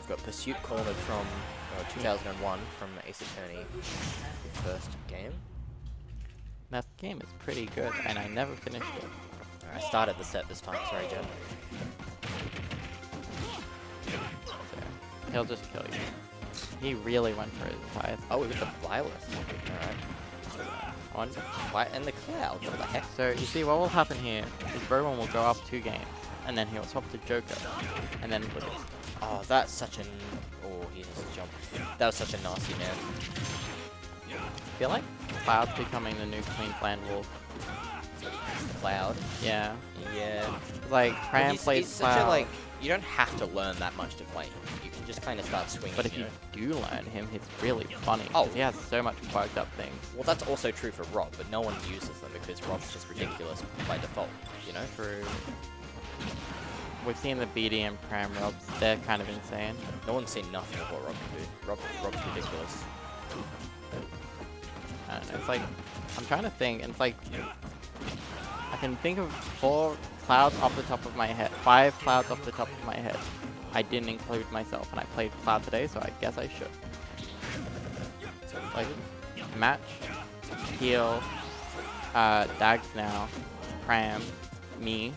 We've got Pursuit cornered from 2001 from Ace Attorney, the first game. That game is pretty good, and I never finished it. I started the set this time, sorry, Jen. So, he'll just kill you. He really went for his highest. Oh, we got the Flyless. Alright. And the Cloud, what the heck? So, you see, what will happen here is Bro1 will go up 2 games, and then he'll swap to Joker, and then lose. Oh, that's such an... Oh, he has to jump. That was such a nasty man. I feel like Cloud's becoming the new Queensland Wolf. Cloud? Yeah. Yeah. Like, Cram he's plays such Cloud. a, like, you don't have to learn that much to play him. You can just kind of start swinging. But if you do learn him, it's really funny. Oh. 'Cause he has so much quirked up things. Well, that's also true for Rob, but no one uses them because Rob's just ridiculous by default, you know? True. We've seen the BD and Pram Robs. They're kind of insane. No one's seen nothing of what Rob can do. Rob's ridiculous. I don't know. It's like, I'm trying to think, and it's like, I can think of 4 clouds off the top of my head. 5 clouds off the top of my head. I didn't include myself, and I played Cloud today, so I guess I should. Like, match, heal, Dags now, Pram, me.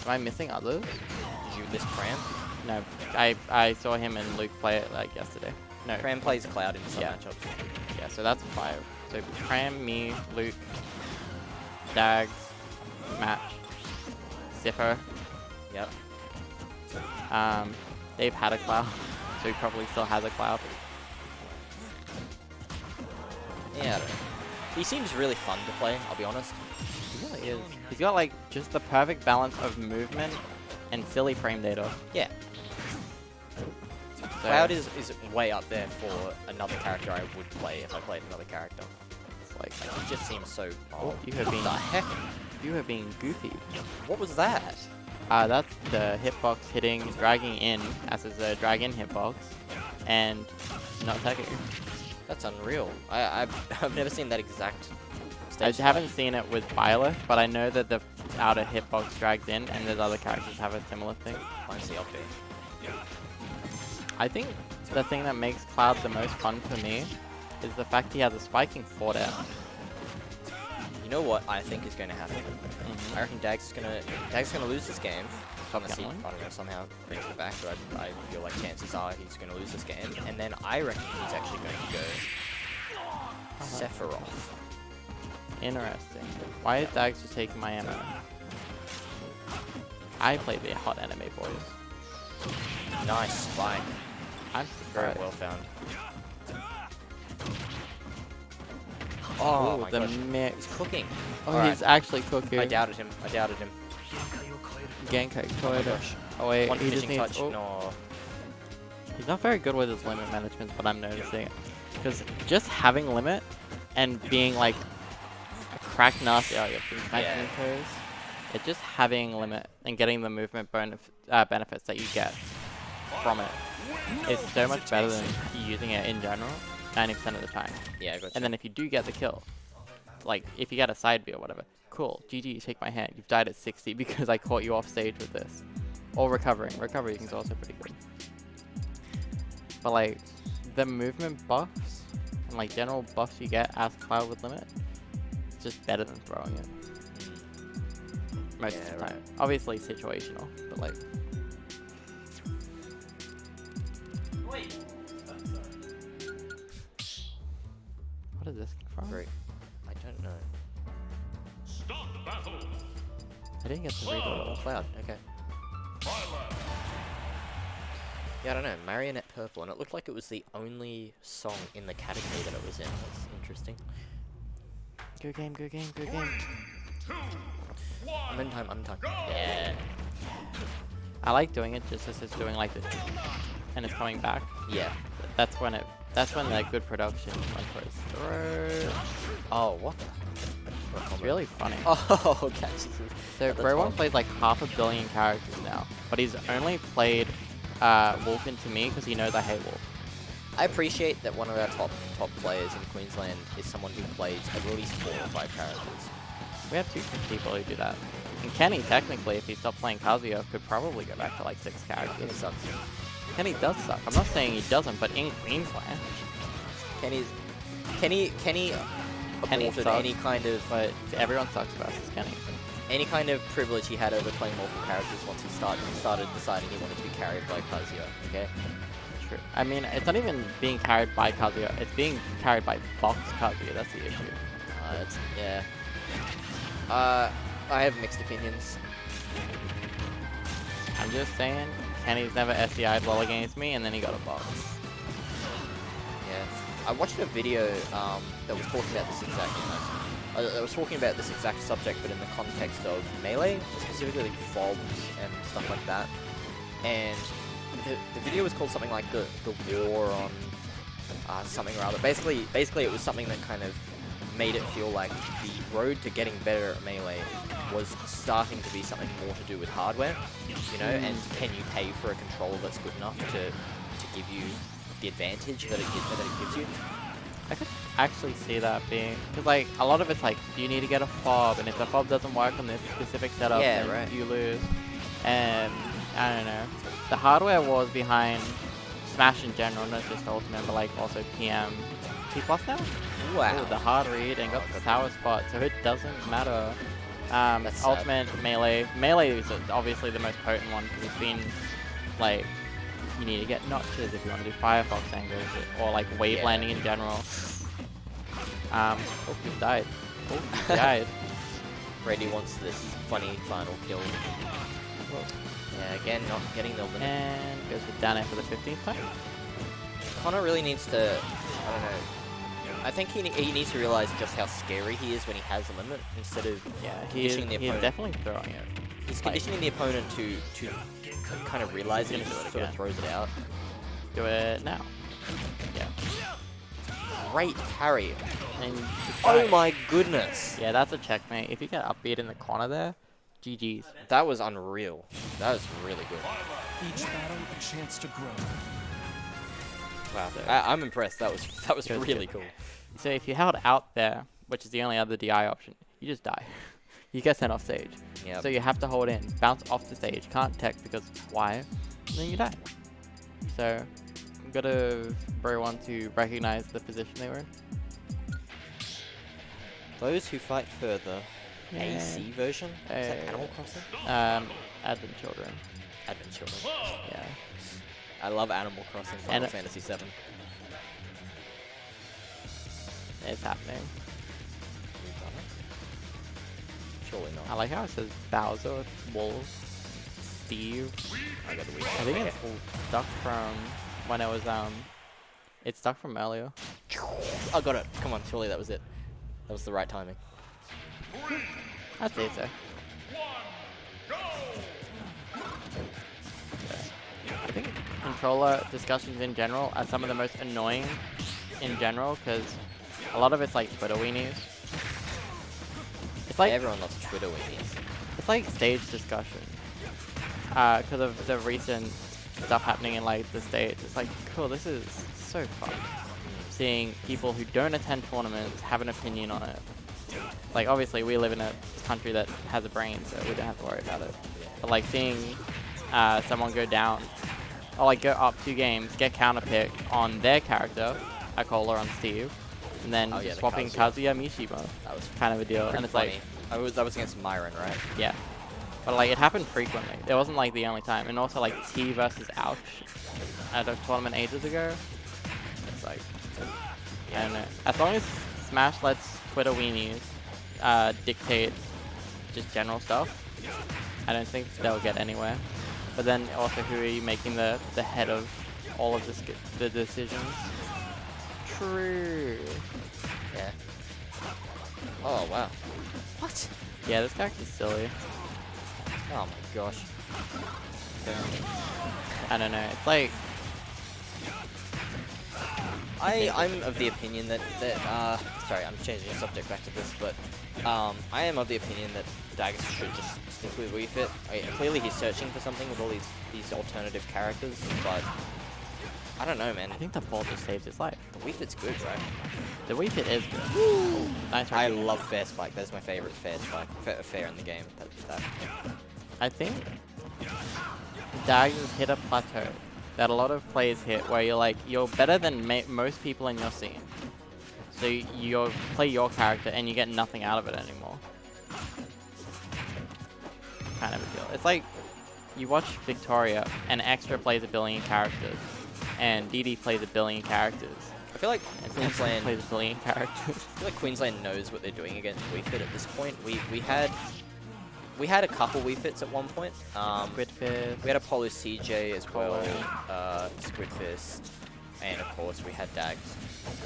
Am I missing others? Did you miss Pram? No, I saw him and Luke play it like yesterday. No. Pram plays Cloud in some Yeah. matchups. Yeah, so that's 5. So Pram, me, Luke, Dags, Match, Zipper. Yep. Dave had a Cloud, so he probably still has a Cloud. Yeah, I don't know. He seems really fun to play, I'll be honest. He really is. He's got like just the perfect balance of movement and silly frame data. Yeah. So, Cloud is way up there for another character I would play if I played another character. it's like, Like, he just seems so... oh, you have been What the heck? you have been goofy. What was that? That's the hitbox hitting, dragging in, as is a drag in hitbox, and not attacking. That's unreal. I've never seen that exact I stage. haven't seen it with Byleth, but I know that the outer hitbox drags in, and there's other characters have a similar thing. Mine's the update. I think the thing that makes Cloud the most fun for me is the fact he has a spiking forward air. You know what I think is going to happen? I reckon Dags is gonna lose this game. Unless he, I don't know, somehow brings it back, but I feel like chances are he's gonna lose this game. And then I reckon he's actually going to go Sephiroth. Interesting. Why is Dags just taking my ammo? I play the hot anime boys. Nice spike. I'm Very surprised. well found. Oh, my the gosh. mix. He's cooking. Oh, Alright. he's actually cooking. I doubted him. Genkai Oh my Koida. gosh. Oh wait, One he just finishing needs... touch. Oh. No. He's not very good with his limit management, but I'm noticing. Because just having limit and being like a crack nasty... Oh, yeah, being Yeah. toes. It's just having limit and getting the movement benefits that you get from it is so much better than using it in general, 90% of the time. Yeah, I got you. And then if you do get the kill, like if you get a side B or whatever, cool, GG, you take my hand. You've died at 60 because I caught you off stage with this. Or recovering. Recovery is also pretty good. But like, the movement buffs and like general buffs you get as Cloud with limit, it's just better than throwing it. Most of the time. Right. Obviously situational, but like... What is this from? Great. I don't know. Stop the battle. I didn't get to read all of Cloud. Okay. Yeah, I don't know. Marionette Purple, and it looked like it was the only song in the category that it was in. That's interesting. Good game, good game, good game. I'm in time. Yeah. I like doing it just as it's doing like this, and it's coming back. Yeah. That's when that good production went for its throw. Oh, what the? It's really funny. Oh, catches. So Bro1 plays like 500 million characters now, but he's only played Wolf into me because he knows I hate Wolf. I appreciate that one of our top players in Queensland is someone who plays at least 4 or 5 characters. We have 2 people who do that. And Kenny, technically, if he stopped playing Kazuya, could probably go back to like 6 It characters. sucks. Kenny does suck. I'm not saying he doesn't, but in Queensland, Kenny Kenny aborted sucks. any kind of everyone sucks versus Kenny. any kind of privilege he had over playing multiple characters once he started deciding he wanted to be carried by Kazuya. Okay. True. I mean, it's not even being carried by Kazuya. It's being carried by Fox Kazuya. That's the issue. Yeah. I have mixed opinions. I'm just saying, Kenny's never SDI'd well against me, and then he got a box. Yeah. I watched a video that was talking about this exact, that was talking about this exact subject, but in the context of Melee, specifically fobs and stuff like that. And the video was called something like the war on something or other. Basically, it was something that kind of made it feel like the road to getting better at Melee was starting to be something more to do with hardware, you know, and can you pay for a controller that's good enough to give you the advantage that it gives you? I could actually see that being, because like a lot of it's like you need to get a fob, and if the fob doesn't work on this specific setup, Yeah, then right. you lose. And I don't know, the hardware wars behind Smash in general, not just Ultimate, but like also PM, T+ now. Wow. Ooh, the hard read and got the sour spot, so it doesn't matter. That's sad. Ultimate, Melee. Melee is obviously the most potent one because it's been like, you need to get notches if you want to do Firefox angles or like wave Yeah. landing in general. Oh, he died. Oh, he died. Brady wants this funny final kill. Yeah, again, not getting the limit. And goes with down air for the 15th time. Connor really needs to, I don't know, I think he needs to realize just how scary he is when he has a limit, instead of Yeah, he is, conditioning the he is opponent. definitely throwing it. He's like- conditioning the opponent to kind of realize it and Gonna do it sort of again. throws it out. Do it now. Yeah. Great parry. And Oh my goodness. Yeah, that's a checkmate. If you get upbeat in the corner there, GG's. That was unreal. That was really good. Each battle a chance to grow. Wow. So- I'm impressed. That was Good, really good. cool. So if you held out there, which is the only other DI option, you just die. You get sent off stage. Yeah. So you have to hold in, bounce off the stage, can't tech because why? And then you die. So you've got to Bro1 to recognize the position they were in. Those who fight further. Yeah. AC version? Is that Animal Crossing? Advent Children. Advent Children. Yeah. I love Animal Crossing. Final And- Fantasy 7. It's happening. Surely I not. like how it says Bowser, Wolf, Steve. I got the weak. I think it's stuck from when it was it's stuck from earlier. I got it. Come on, surely that was it. That was the right timing. I'd say so. I think controller discussions in general are some of the most annoying in general because a lot of it's like Twitter weenies. It's like Everyone loves Twitter weenies. it's like stage discussion because of the recent stuff happening in like the States. It's like, cool, this is so fun. Seeing people who don't attend tournaments have an opinion on it. Like obviously we live in a country that has a brain, so we don't have to worry about it. But like seeing someone go down, or like go up 2 games, get counterpicked on their character, Akola on Steve, and then Oh, yeah, the swapping Kazuya Mishima, That was kind of a deal. And it's funny. like, That was against Myron, right? yeah. But like it happened frequently. It wasn't like the only time. And also like T versus Ouch at a tournament ages ago. It's like, I don't know. As long as Smash lets Twitter weenies dictate just general stuff, I don't think they'll get anywhere. But then also, who are you making the head of all of the decisions? True. Yeah. Oh wow. What? Yeah, this character's silly. Oh my gosh. I don't know. It's like, I'm of the opinion that sorry, I'm changing the subject back to this, but I am of the opinion that Dags should just stick with Wii Fit. Clearly he's searching for something with all these alternative characters, but I don't know, man. I think the ball just saved his life. The Wii Fit's good, right? The Wii Fit is good. Nice I recognition. love Fair Spike. That's my favorite Fair Spike. Fair in the game. That. I think Dags has hit a plateau that a lot of players hit where you're like, you're better than most people in your scene. So you play your character and you get nothing out of it anymore. Kind of a deal. It's like you watch Victoria and Extra plays a billion characters and DD plays a billion characters. I feel like And Queensland plays a billion characters. I feel like Queensland knows what they're doing against Wii Fit at this point. We had a couple Wii Fits at one point. Squidfist. We had Apollo CJ as well, Squidfist, and of course we had Dags.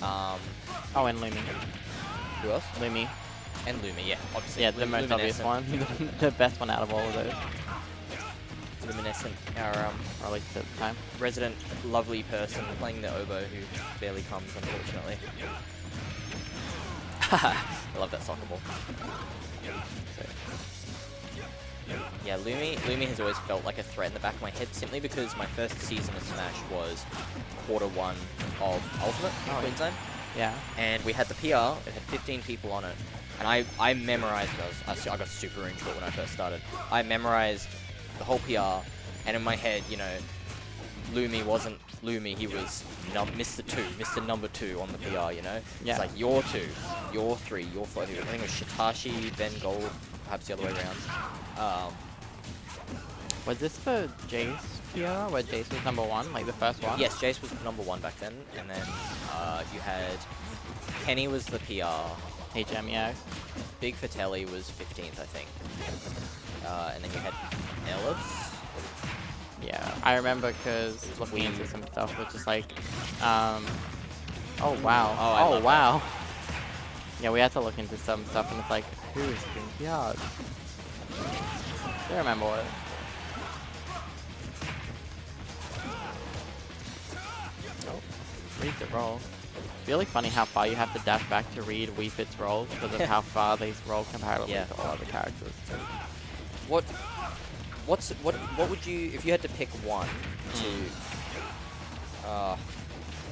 Oh, and Lumi. Who else? Lumi. And Lumi, yeah, obviously. Yeah, the most obvious one. The best one out of all of those. Luminescent, our Or at least at the time. resident lovely person playing the oboe who barely comes, unfortunately. I love that soccer ball. Yeah, Lumi has always felt like a threat in the back of my head, simply because my first season of Smash was Q1 of Ultimate in Queensland. Yeah. And we had the PR, it had 15 people on it, and I memorized those. I got super into it when I first started. I memorized the whole PR, and in my head, you know, Lumi wasn't Lumi, he was Mr. 2, Mr. number 2 on the PR, you know? Yeah. It's like, you're 2, you're 3, you're 4, I think it was Shitashi, Ben Gold, perhaps the other way around. Was this for Jace PR, where Jace was number 1, like the first one? Yes, Jace was number 1 back then, and then you had Kenny was the PR. HM, yeah. Big Fratelli was 15th, I think. And then you had Ellis. Yeah, I remember because looking into some stuff, which is like, oh wow, Oh, wow. Yeah, we had to look into some stuff, and it's like, who is being PR'd? I remember what. Oh, read the roll. It's really funny how far you have to dash back to read Wii Fit's rolls because of how far these roll comparatively to all other characters. What would you, if you had to pick one to no,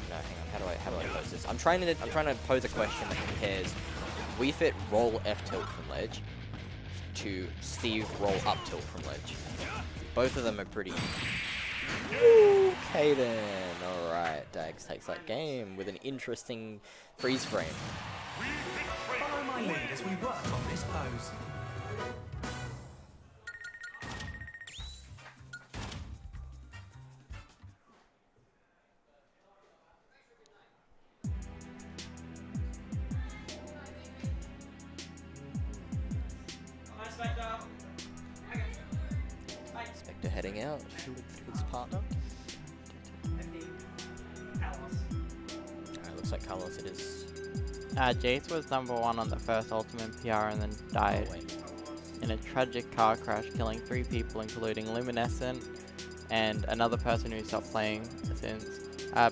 hang on, how do I pose this? I'm trying to pose a question that compares Wii Fit roll F tilt from ledge to Steve roll up tilt from ledge. Both of them are pretty. Okay then. Alright, Dags takes that game with an interesting freeze frame. Follow my lead as we work on this pose. Spectre heading out with his partner. Alright, looks like Carlos it is. Jace was number 1 on the first Ultimate PR and then died in a tragic car crash, killing 3 people, including Luminescent and another person who stopped playing since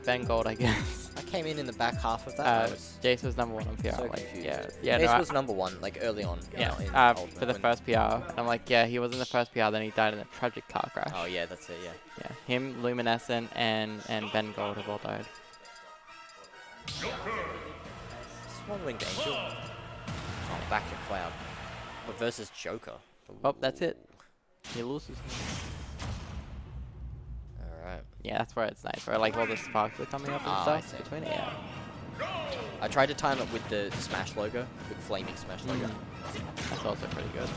Ben Gold, I guess. I came in the back half of that. Jace was number 1 on PR. So like, confused. yeah. Jace No, was number 1, like early on. yeah. In For the when- first PR, and I'm like, yeah, he was in the first PR, then he died in a tragic car crash. Oh yeah, that's it. Yeah. Yeah, him, Luminescent, and Ben Gold have all died. Swan-winged angel. Oh, back to Cloud. But versus Joker. Oh, that's it. He loses. Alright. Yeah, that's where it's nice, where like all the sparks are coming up and I stuff see. between it. Yeah. I tried to time it with the Smash logo, with flaming Smash logo. That's also pretty good.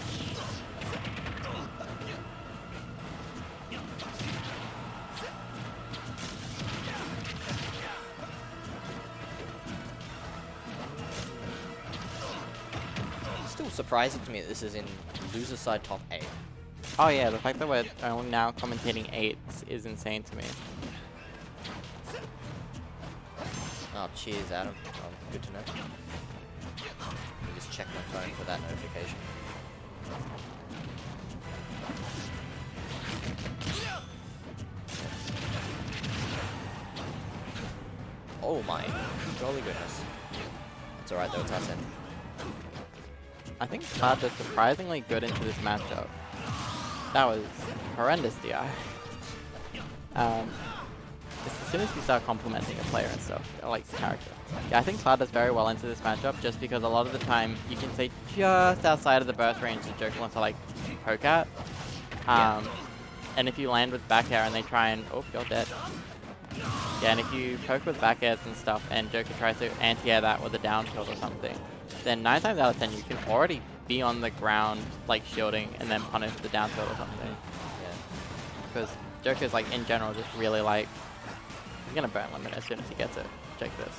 Still surprising to me that this is in loser side top 8. Oh yeah, the fact that we're only now commentating 8s is insane to me. Oh, cheers, Adam. Good to know. Let me just check my phone for that notification. Oh my golly goodness. It's alright though, it's us in. I think Cloud is surprisingly good into this matchup. That was horrendous DI. As soon as you start complimenting a player and stuff, like the character. Yeah, I think Cloud does very well into this matchup just because a lot of the time you can stay just outside of the burst range that Joker wants to like poke at. And if you land with back air and they try and... Oh, you're dead. Yeah, and if you poke with back airs and stuff and Joker tries to anti-air that with a down tilt or something, then 9 times out of 10 you can already be on the ground, like shielding, and then punish the down tilt or something. Yeah. Because Joker's, like, in general, just really, like... He's gonna burn limit as soon as he gets it. Check this.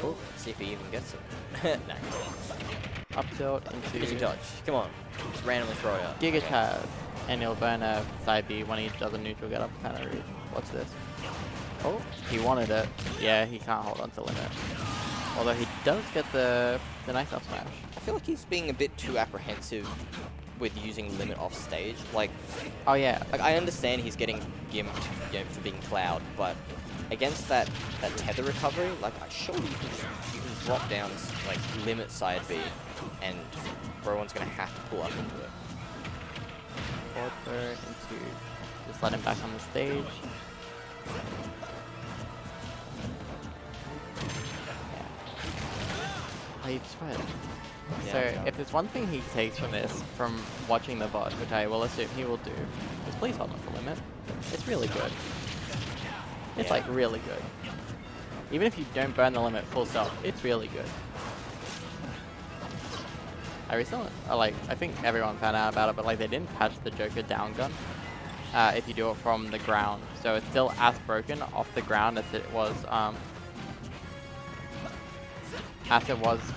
Oh, see if he even gets it. No. Up tilt into... Easy dodge. Come on. Just randomly throw it out. Giga Okay. Charge. And he'll burn a side B when he does a neutral get up kind of read. What's this? Oh, he wanted it. Yeah, he can't hold on to limit. Although he does get the nice up smash. I feel like he's being a bit too apprehensive with using limit off stage. Like, Oh yeah. I understand he's getting gimped, for being Cloud, but against that tether recovery, like, surely you can drop down like limit side B, and Bro1's gonna have to pull up into it. Forward throw into... Just let him back on the stage. Oh, you just went. Yeah, So, yeah. if there's one thing he takes from this, from watching the VOD, which I will assume he will do, is please hold on to limit. It's really good. It's Yeah. like really good. Even if you don't burn the limit full self, it's really good. I recently, I think everyone found out about it, but like they didn't patch the Joker down gun if you do it from the ground. So it's still as broken off the ground as it was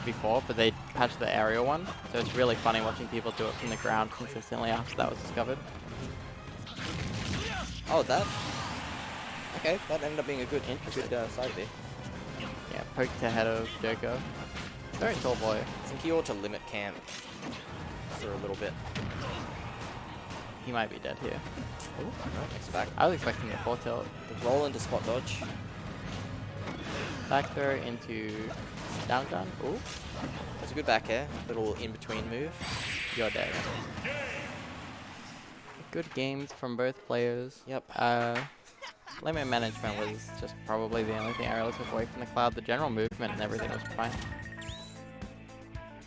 before, but they patched the aerial one. So it's really funny watching people do it from the ground consistently after that was discovered. Oh, that. Okay, that ended up being a good side B. Yeah, poked ahead of Joker. Very tall boy. I think he ought to limit camp for a little bit. He might be dead here. Oh, no, next back. I was expecting the 4 tilt. The roll into spot dodge. Back throw into down gun. Ooh, That's a good back air. Little in-between move. you're dead. Good games from both players. Yep. Limit management was just probably the only thing I really took away from the Cloud. The general movement and everything was fine.